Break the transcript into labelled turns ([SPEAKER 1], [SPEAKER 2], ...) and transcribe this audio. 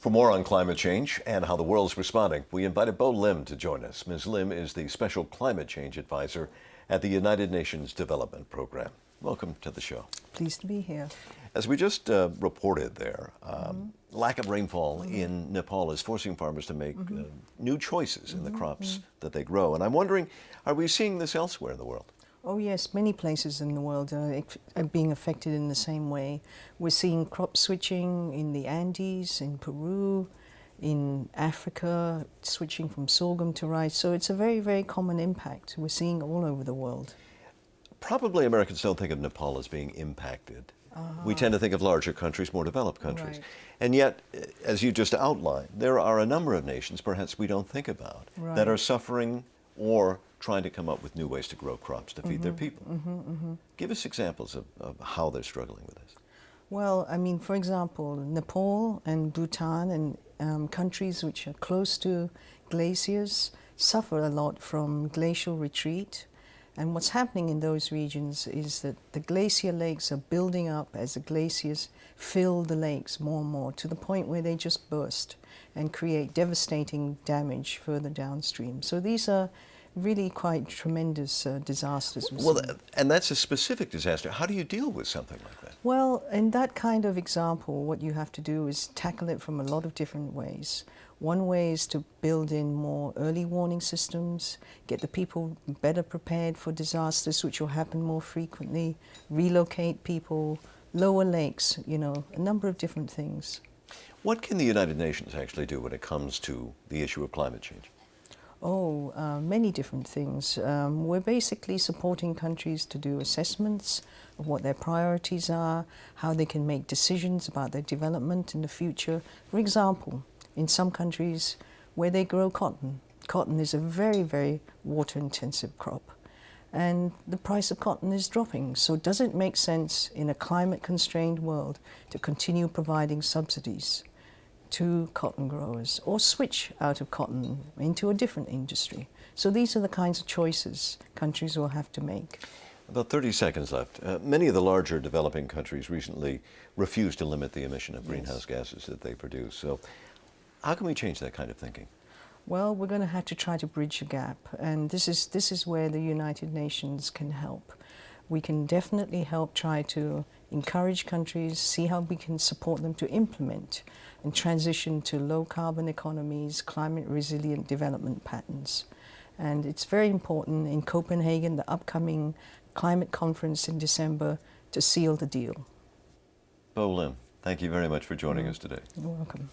[SPEAKER 1] For more on climate change and how the world's responding, we invited Bo Lim to join us. Ms. Lim is the Special Climate Change Advisor at the United Nations Development Program. Welcome to the show.
[SPEAKER 2] Pleased to be here.
[SPEAKER 1] As we just reported there, lack of rainfall in Nepal is forcing farmers to make new choices in the crops that they grow. And I'm wondering, are we seeing this elsewhere in the world?
[SPEAKER 2] Oh yes, many places in the world are being affected in the same way. We're seeing crop switching in the Andes, in Peru, in Africa, switching from sorghum to rice. So it's a very, very common impact we're seeing all over the world.
[SPEAKER 1] Probably Americans don't think of Nepal as being impacted. We tend to think of larger countries, more developed countries.
[SPEAKER 2] Right.
[SPEAKER 1] And yet, as you just outlined, there are a number of nations perhaps we don't think about that are suffering or trying to come up with new ways to grow crops to feed their people. Give us examples of how they're struggling with this.
[SPEAKER 2] Well, I mean, for example, Nepal and Bhutan and countries which are close to glaciers suffer a lot from glacial retreat. And what's happening in those regions is that the glacier lakes are building up as the glaciers fill the lakes more and more to the point where they just burst and create devastating damage further downstream. So these are really quite tremendous disasters.
[SPEAKER 1] Well, and that's a specific disaster. How do you deal with something like that?
[SPEAKER 2] Well, in that kind of example, what you have to do is tackle it from a lot of different ways. One way is to build in more early warning systems, get the people better prepared for disasters which will happen more frequently, relocate people, lower lakes, you know, a number of different things.
[SPEAKER 1] What can the United Nations actually do when it comes to the issue of climate change?
[SPEAKER 2] Oh, many different things. We're basically supporting countries to do assessments of what their priorities are, how they can make decisions about their development in the future. For example, in some countries where they grow cotton, cotton is a very, very water-intensive crop, and the price of cotton is dropping. So does it make sense in a climate-constrained world to continue providing subsidies to cotton growers or switch out of cotton into a different industry? So these are the kinds of choices countries will have to make.
[SPEAKER 1] About 30 seconds left. Many of the larger developing countries recently refused to limit the emission of greenhouse gases that they produce. So how can we change that kind of thinking?
[SPEAKER 2] Well, we're going to have to try to bridge the gap, and this is where the United Nations can help. We can definitely help try to encourage countries, see how we can support them to implement and transition to low-carbon economies, climate-resilient development patterns. And it's very important in Copenhagen, the upcoming climate conference in December, to seal the deal.
[SPEAKER 1] Bo Lim, thank you very much for joining us today.
[SPEAKER 2] You're welcome.